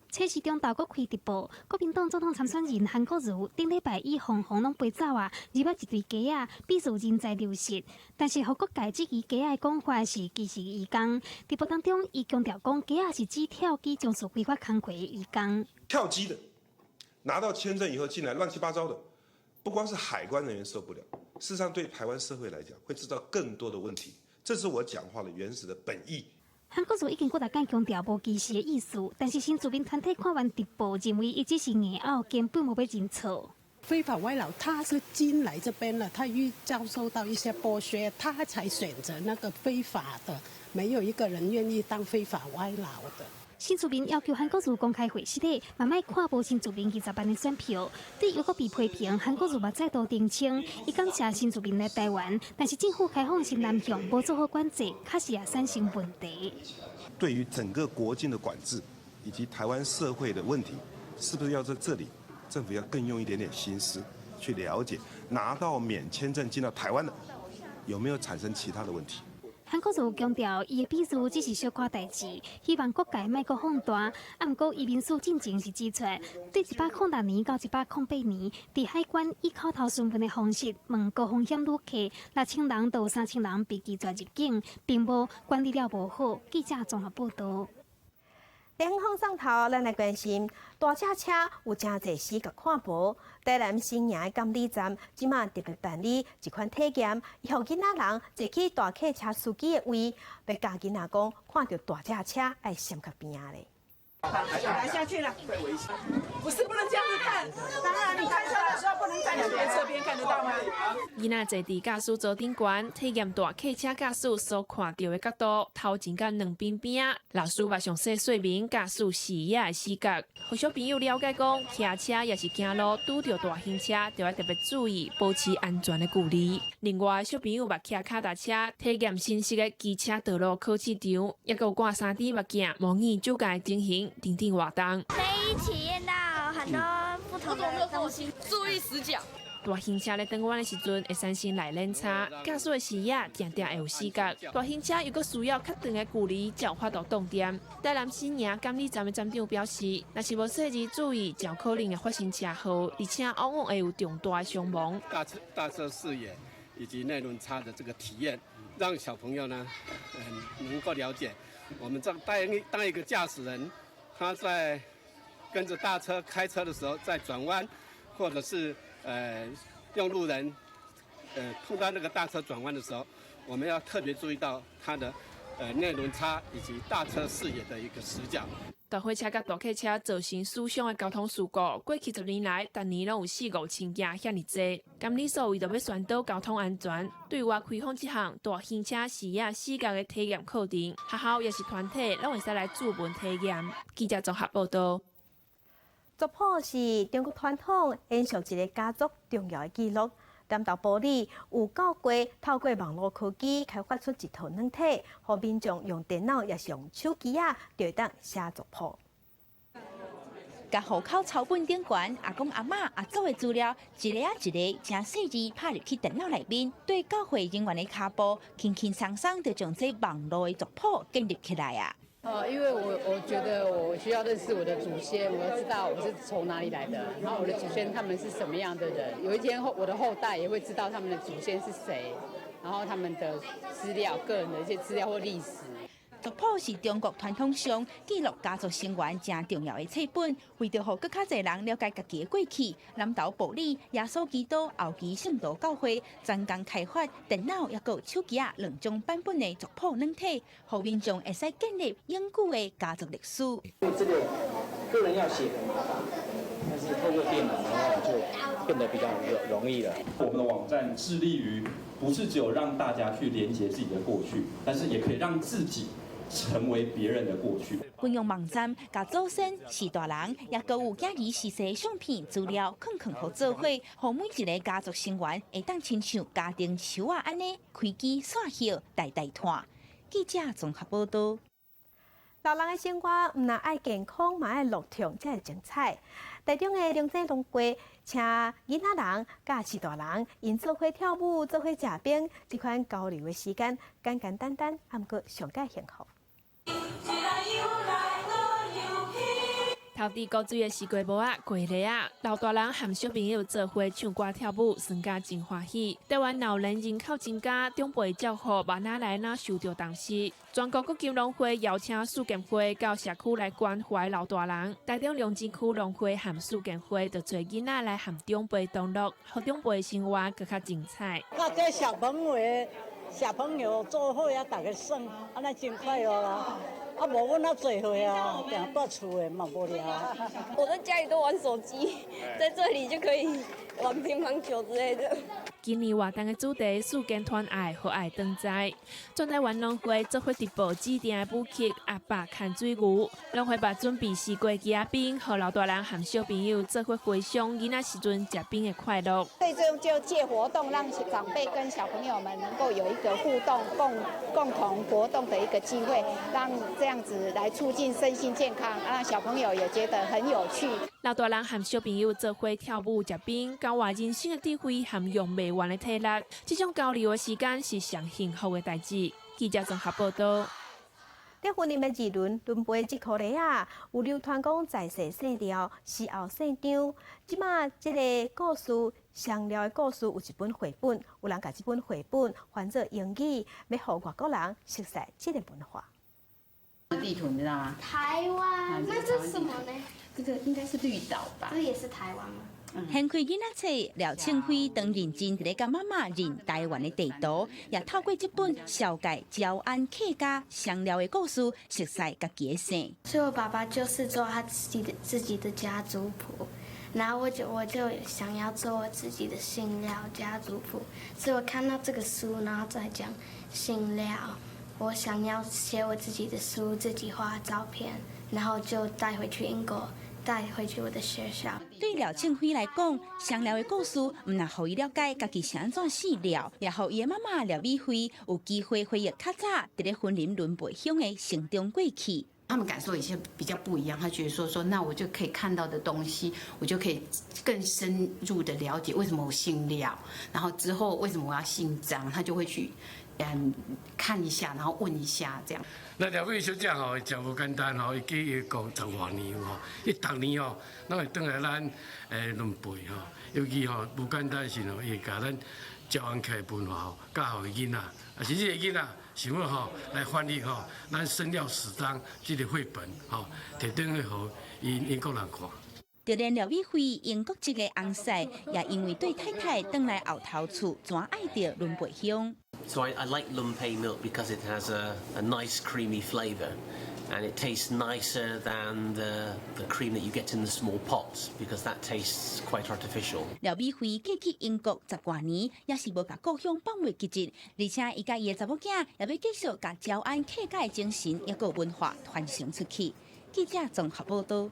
蔡市长到国开直播，国民党总统参选人韩国瑜顶礼拜以红拢飞走啊，入捌一堆鸡仔，表示人才流失。但是，各界质疑鸡仔的讲法是其实移工。直播当中，伊强调讲鸡仔是指跳机从事非法工作的移工。跳机的，拿到签证以后进来乱七八糟的，不光是海关人员受不了，事实上对台湾社会来讲会制造更多的问题。这是我讲话的原始的本意。韩国瑜已经过大间强调无歧视的意思，但是新住民团体看完直播，认为伊只是硬拗，根本无要认错。非法外劳他是进来这边了，他遇遭受到一些剥削，他才选择那个非法的，没有一个人愿意当非法外劳的。新住民要求韩国瑜公开回实体，慢慢看无新住民20万的选票。对又搁被批评，韩国瑜嘛再度澄清，伊感谢新住民来台湾，但是政府开放新南向无做好管制，确实也产生问题。对于整个国境的管制以及台湾社会的问题，是不是要在这里政府要更用一点点心思去了解，拿到免签证进到台湾的有没有产生其他的问题？韩国瑜强调，伊的秘书只是小可代志，希望各界莫阁放大。啊，毋过伊民事进前是指出，对106年到108年，伫海关以口头询问的方式问高风险旅客，6000人到3000人被拒绝入境，并无管理了无好。记者综合报道。联防上头，咱来关心大车车有真侪时甲看无。台南新营的监理站即马特别办理一款体检，让囡仔人坐去大客车司机的位，要教囡仔讲看到大车车爱闪较边仔咧。来下去了，不是不能这样子看，当然你开车的时候不能在两边侧边看得到吗？囡仔坐伫驾驶座顶悬，体验大客车驾驶所看到的角度，头前甲两边边啊，老师把详细说明驾驶视野的视角，互小朋友了解讲，骑车也是行路拄到大型车，就要特别注意，保持安全的距离。另外，小朋友捌骑脚踏车，体验新式的机车道路考试场，也有挂3D 目镜模拟主驾情形。等等活动，可以体验到很多不同的东西，注意死角。大型车咧转弯的时阵，会产生来冷差，驾驶的视野定定会有死角。大型车又搁需要较长的距离，才有法度动点。台南新营监理站的站长表示，若是无细致注意，较可能会发生车祸，而且往往会有重大的伤亡。大车视野以及内轮差的这个体验，让小朋友呢，能够了解，我们当一个驾驶人。他在跟着大车开车的时候，在转弯，或者是用路人碰到那个大车转弯的时候，我们要特别注意到他的内轮差以及大车视野的一个死角。大货车甲大客车造成死伤的交通事故，过去10年来，逐年拢有4、5千件遐尼济。监理所为着要宣导交通安全，对外开放这项大型车视野视觉的体验课程，学校也是团体拢会使来注文体验。记者综合报道。族谱是中国传统延续一个家族重要的记录。南投埔里有教过透过网络科技开发出一套软体，让民众用电脑也是用手机就会当写族谱。甲户口抄本顶悬，阿公阿嬷阿祖的资料一个一个正细致拍入去电脑内面，对教会人员的脚步轻轻松松就将这网络的族谱建立起来啊！因为我觉得我需要认识我的祖先，我要知道我是从哪里来的，然后我的祖先他们是什么样的人，有一天我的后代也会知道他们的祖先是谁，然后他们的资料、个人的一些资料或历史。族谱是中国传统上记录家族成员正重要的册本，为着让更较侪人了解家己的过去，南投埔里耶稣基督后期圣道教会专工开发电脑也有手机2种版本的族谱软体，让民众会使建立永久的家族历史。这个个人要写很麻烦，但是透过电脑的话就变得比较容易了。我们的网站致力于不是只有让大家去连接自己的过去，但是也可以让自己成为别人的过去。运用网站，甲祖先、士大人，也各有家己逝世相片资料，放好做伙，让每一个家族成员会当亲像家庭树安尼开枝散叶，代代传。记者综合报道。老人的生活唔但爱健康，嘛爱乐痛才会精彩。台中的龙井农会请囡仔人甲士大人，因做伙跳舞、做伙食饼，这款交流的时间简简单单，啊，毋过上介幸福。头地高水的西瓜帽过礼老大人和小朋友做伙唱歌跳舞，酸甲真欢喜。台湾老人人口增加，长辈照顾嘛哪来哪受到重视。全国国金农会邀请树建会到社区来关怀老大人。台中龙井区农会和树建会就找囡仔来和长辈同乐，让长辈生活更加精彩。那这小朋友做伙啊，大家耍，安尼真快乐啦。啊，无阮那做伙啊，定住厝的嘛无聊。我在家里都玩手机，在这里就可以玩乒乓球之类的。今年活动的主题树根团爱和爱登在，全台湾农会做伙直播指定的舞曲《阿爸看水牛》，农会把准备西瓜鸡饼，和老大人和小朋友做伙回想囡仔时阵食饼的快乐。所以就借活动，让长辈跟小朋友们能够有一个互动、共同活动的一个机会，让这样子来促进身心健康，让小朋友也觉得很有趣。老大人和小朋友做伙跳舞、食饼，教活人生的智慧和用不完的体力。这种交流的时间是上幸福的代志。记者综合报道。在婚姻的2轮轮陪这颗梨有流传讲在世姓廖，死后姓张。即马这个故事上廖的故事有一本绘本，有人把这本绘本翻作英语，要让外国人熟悉这个文化。地图你知道吗？台湾，那这是什么呢？这个应该是绿岛吧？这也是台湾吗？掀开囡仔册，廖庆辉当认真在甲妈妈认台湾的地图，也透过这本小解招安客家上廖的故事，熟悉家己的姓。所以我爸爸就是做他自己的家族谱，然后我就想要做我自己的姓廖家族谱，所以我看到这个书，然后再讲姓廖，我想要写我自己的书，自己画照片，然后就带回去英国。带回去我的学校。对廖庆辉来讲，上廖的故事唔但让伊了解家己是安怎死廖，也让伊的妈妈廖美惠有机会回忆较早伫咧婚姻轮陪乡的成长过去。他们感受一些比较不一样，他觉得说那我就可以看到的东西，我就可以更深入的了解为什么我姓廖，然后之后为什么我要姓张，他就会去看一下，然后问一下这样。那廖美小姐吼，真无简单吼，伊记讲10多年吼，伊逐年吼，拢会转来咱轮陪吼，尤其吼无简单是吼，伊会甲咱招安客文化吼，教互囡仔，啊是这个囡仔想要吼来翻译吼咱生廖史章这个绘本吼，摕转去互英国人看。就连廖美惠英国籍的翁婿，也因为对太太转来后头厝，全爱着轮陪乡。So I like Lumpei milk because it has a nice creamy flavour. And it tastes nicer than the cream that you get in the small pots because that tastes quite artificial. 廖美惠嫁去英国10多年，也是无甲故乡放袂记节，而且伊甲伊的查某囝也要继续甲招安客家的精神，也个文化传承出去。记者综合报道。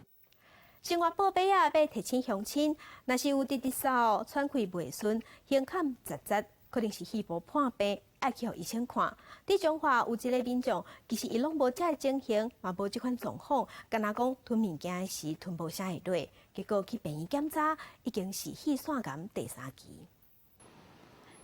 生活宝贝啊，要提醒乡亲，若是有直扫、喘气袂顺、胸坎窒窒，可能是细胞破病。爱去互医生看。伫中华有一个民众，其实伊拢无这个情形，嘛无即款状况，敢若讲吞物件的时吞无啥会落，结果去病院检查，已经是气腺癌第3期。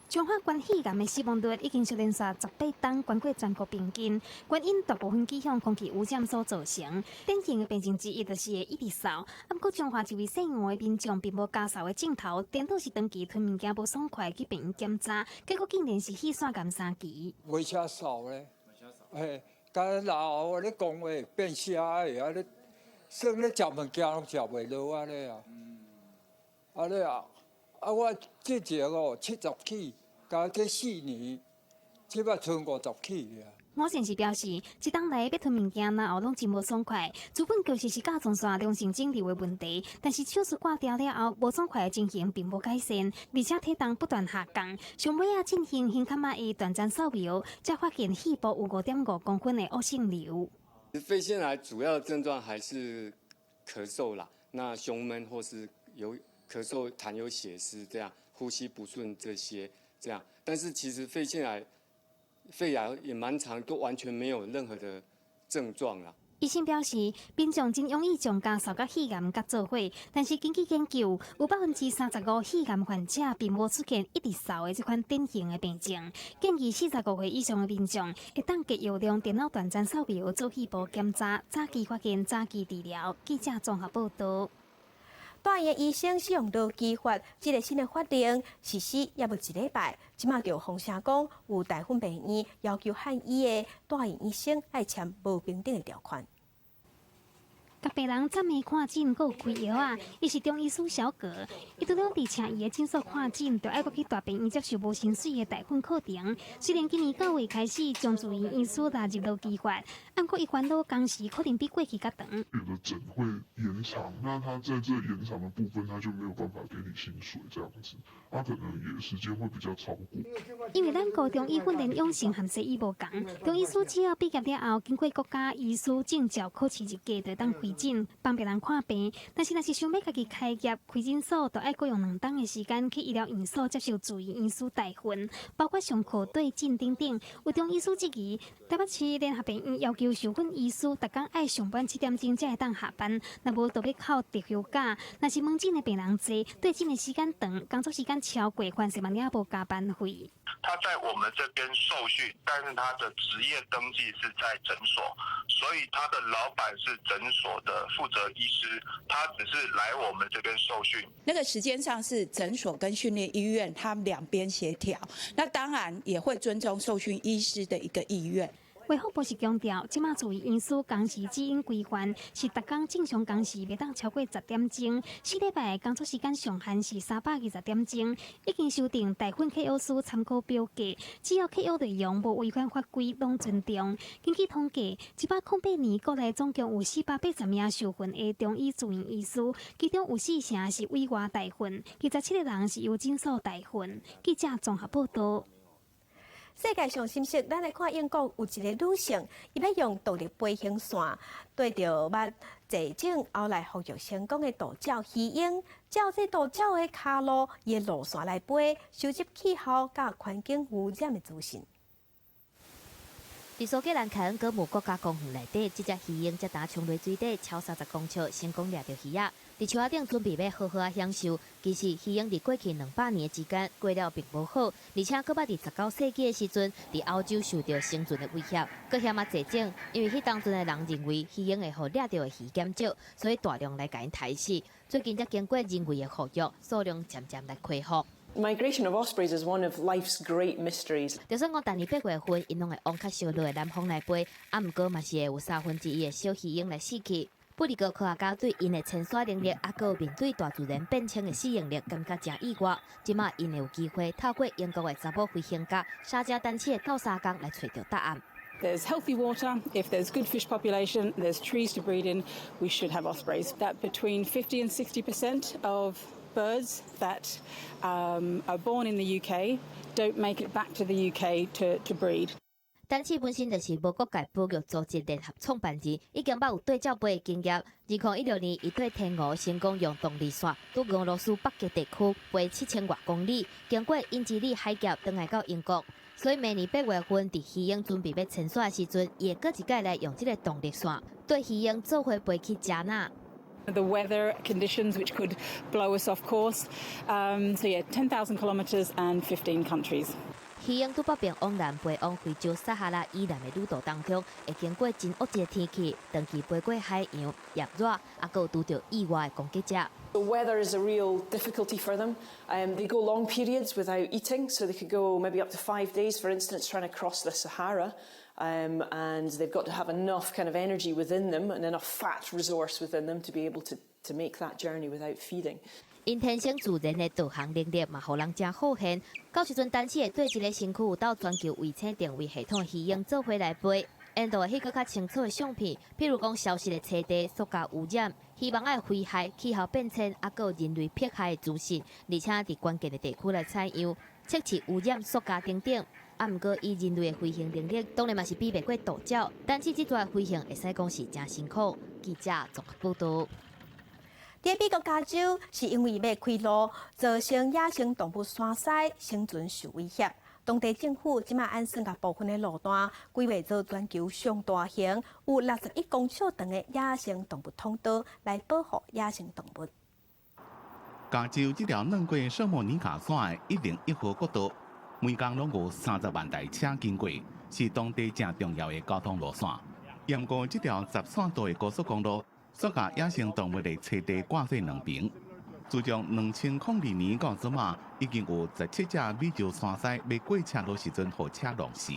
中华冠肺癌的死亡率已经是连续18天关过全国平均，原因大部分指向空气污染所造成。典型的病症之一就是一直扫，不过中华一位姓吴的民众并无加扫的镜头，颠倒是长期吞物件无爽快去病院检查，结果竟然是气腺癌3期。袂车扫咧，嘿，甲老后咧讲话变瞎的，啊咧，算咧食物件拢食袂落啊咧啊，啊咧啊，我这个哦70起。加这4年，只要存50起啊！我先是表示，一冬来要吞物件，然后拢真无爽快。主本就是甲状腺良性肿瘤的问题，但是手术挂掉了后，无爽快的情形并无改善，而且体重不断下降。上尾啊进行胸坎的短暂扫描，才发现肺部有5.5公分的恶性瘤。肺腺癌主要的症状还是咳嗽啦，那胸闷或是有咳嗽、痰有血丝这样，呼吸不顺这些。这样，但是其实肺癌也蛮长，都完全没有任何的症状啦。医生表示，民众真容易将家扫甲肺癌甲做伙，但是根据研究，有35%肺癌患者并无出现一直扫的这款典型的病症。建议45岁以上的民众会当结药量电脑短暂扫描做肺部检查，早期发现、早期治疗。记者综合报道。大医医生使用劳基法，这个新的法令实施也无1礼拜，即马就风声讲有大分病院要求汉医的大医医生爱签无平等的条款。甲病人暂时看诊，阁有开药啊！伊是中医师小葛，伊拄了伫请伊的诊所看诊，就爱阁去大病院接受无薪水的大分课程。虽然今年9月开始将住院医师纳入劳基法，不过伊烦恼工时可能比过去较长。有的诊会延长，那他在这延长的部分，他就没有办法给你薪水这样子，他可能也时间会比较超过。因为咱高中医训练养成和西医无同，中医师只要毕业了后，经过国家医师证照考试1届，就当开诊帮别人看病。但是若是想要家己开业开诊所，就要用2天的时间去医疗院所接受住院医师大训，包括上课、对诊等等。有中医师质疑，台北市联合病院要求受训医师逐工爱上班7点钟才会当下班，若无就要靠特休假。若是门诊的病人多，对诊的时间长，工作时间超过，凡是万也无加班费。他在我们这边受训，但是他的职业登记是在诊所，所以他的老板是诊所的负责医师，他只是来我们这边受训。那个时间上是诊所跟训练医院他们两边协调，那当然也会尊重受训医师的一个意愿。卫福部是强调，即马注意医师工时指引规范是逐工正常工时袂当超过10点钟，4礼拜工作时间上限是320点钟。已经修订大分客药师参考表格，只要客药内容无违反法规，拢尊重。根据统计，108年国内总共有480名受训的中医住院医师，其中有4成是委外大训，27个人是由诊所大训。记者综合报道。世界上信息，咱来看英国有一个女性，伊要用倒立飞行线对着目坐正后来服务成功的独角鱼鹰，照这独角的骹路，伊的路线来飞，收集气候甲环境污染的资讯。伫苏格兰凯恩格姆国家公园内底，这只鱼鹰才打冲落水底，超30公尺，成功掠到鱼仔。伫树仔顶准备要好好享受。其实鱼鹰伫过去200年之间过了并无好，而且搁捌伫19世纪的时阵，伫欧洲受到生存的威胁，搁嫌坐正，因为迄当阵的人认为鱼鹰会互掠到的鱼减少，所以大量来甲因杀死。最近才经过人为的护育，数量渐渐来恢复。Migration of ospreys is one of life's great mysteries. 就算讲第8月份，因拢会往较烧热的南方来飞，啊，毋过嘛是会有1/3的小鱼鹰来死去。不离个科学家对因的潜水能力，还有面对大自然变迁的适应力，感觉真意外。即马因有机会透过英国的查某飞行家沙加丹切斗沙工来找到答案。There's healthy water. If there's good fish population, there's trees to breed in. We should have ospreys. That between 50 and 60% of birds that are born in the UK don't make it back to the UK to breed. 丹切本身就是无国界保育组织联合创办人，已经捌有对照杯的经验。2016年，伊对天鹅成功用动力线到俄罗斯北极地区飞7000多公里，经过英吉利海峡，返来到英国。所以明年8月份，伫鱼鹰准备要潜水的时阵，也搁一届来用这个动力线对鱼鹰做回飞去加纳。The weather conditions which could blow us off course. So yeah, 10,000 kilometres and 15 countries. 鱼鹰拄北边往南飞往非洲撒哈拉以南的旅途当中，会经过真恶劣的天气，长期飞过海洋、炎热，还有拄到意外的攻击者。The weather is a real difficulty for them. They go long periods without eating, so they could go maybe up to 5 days, for instance, trying to cross the Sahara. And they've got to have enough kind of energy within them and enough fat resource within them to be able to make that journey without feeding. 因天生自然的导航能力嘛，互人真好现。到时阵，单次会对一个身躯有到全球卫星定位系统的鱼鹰做回来飞。印度会翕个较清楚的相片，譬如讲消失的车地、塑胶污染，希望爱危害、气候变迁，还有人类迫害的资讯，而且伫关键的地区来采样，测试污染、塑胶等等。啊，毋过以人类的飞行能力，当然嘛是比袂过独角。单次这段飞行会使讲是真辛苦。记者综合报道。在美国加州，是因为要开路，造成野生动物山西生存受威胁。当地政府即马按算甲部分的路段规划做全球上大型、有61公尺长的野生动物通道，来保护野生动物。加州这条软过圣莫尼卡线的101号国道，每天拢有30万台车经过，是当地正重要的交通路线。沿过这条10线道的高速公路。所甲野生动物的车地挂在两边。自从2002年到即马，已经有17只美洲山西要过车路时阵，互车撞死。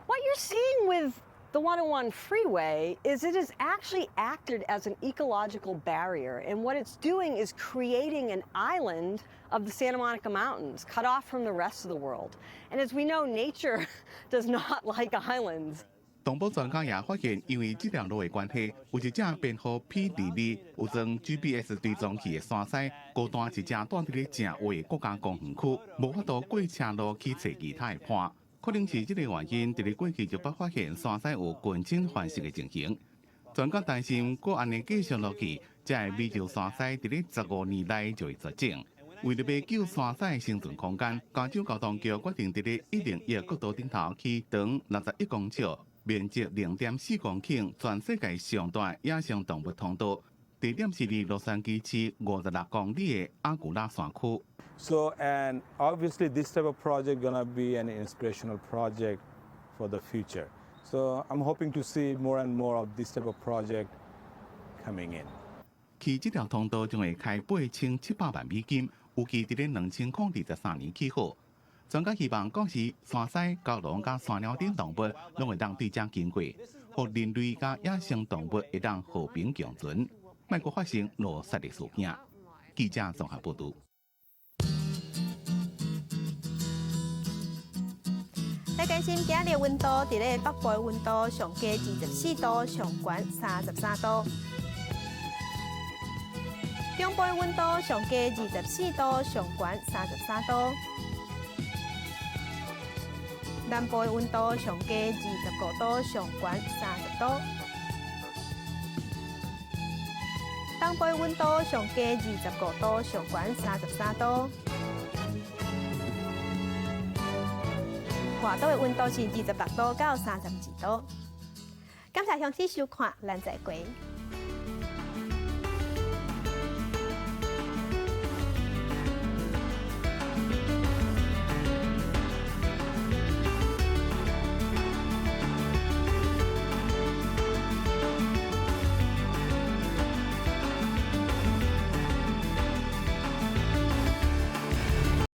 What you're seeing with the 101 freeway is it has actually acted as an ecological barrier, and what it's doing is creating an island of the Santa Monica Mountains, cut off from the rest of the world. And as we know, nature does not like islands. 动保专家也发现，因为这条路的关系，有一只编号 P22 有装 GPS 追踪器的山西，孤单一只住伫咧正位的国家公园区，无法度过车路去找其他的伴。可能是这个原因，伫咧过去就捌发现山西有群情繁殖的情形。专家担心，果安尼继续落去，这个美洲山西伫咧15年内就会绝种。为了要救山西的生存空间，加州交通局决定伫咧101国道顶头起长61公尺。面积0.4公顷，全世界上大野生动物通道，地点是离洛杉矶市56公里的阿古拉山区。So, and obviously, this type of project gonna be an inspirational project for the future. So, I'm hoping to see more and more of this type of project coming in. 去这条通道将会开8700万美金，预计伫咧2023年起好。专家希望到时山西、高龙甲山鸟等动物拢会当对这经过，互人类甲野生动物会当和平共存，莫阁发生落雪的事件。记者综合报道。来关心今日温度，伫咧北部的温度上加24度，上悬33度；中部的温度上加24度，上悬33度。南部的温度上加29度，上悬30度；东部的温度上加29度，上悬33度；外岛的温度是26度到32度。感谢乡亲收看，咱再会。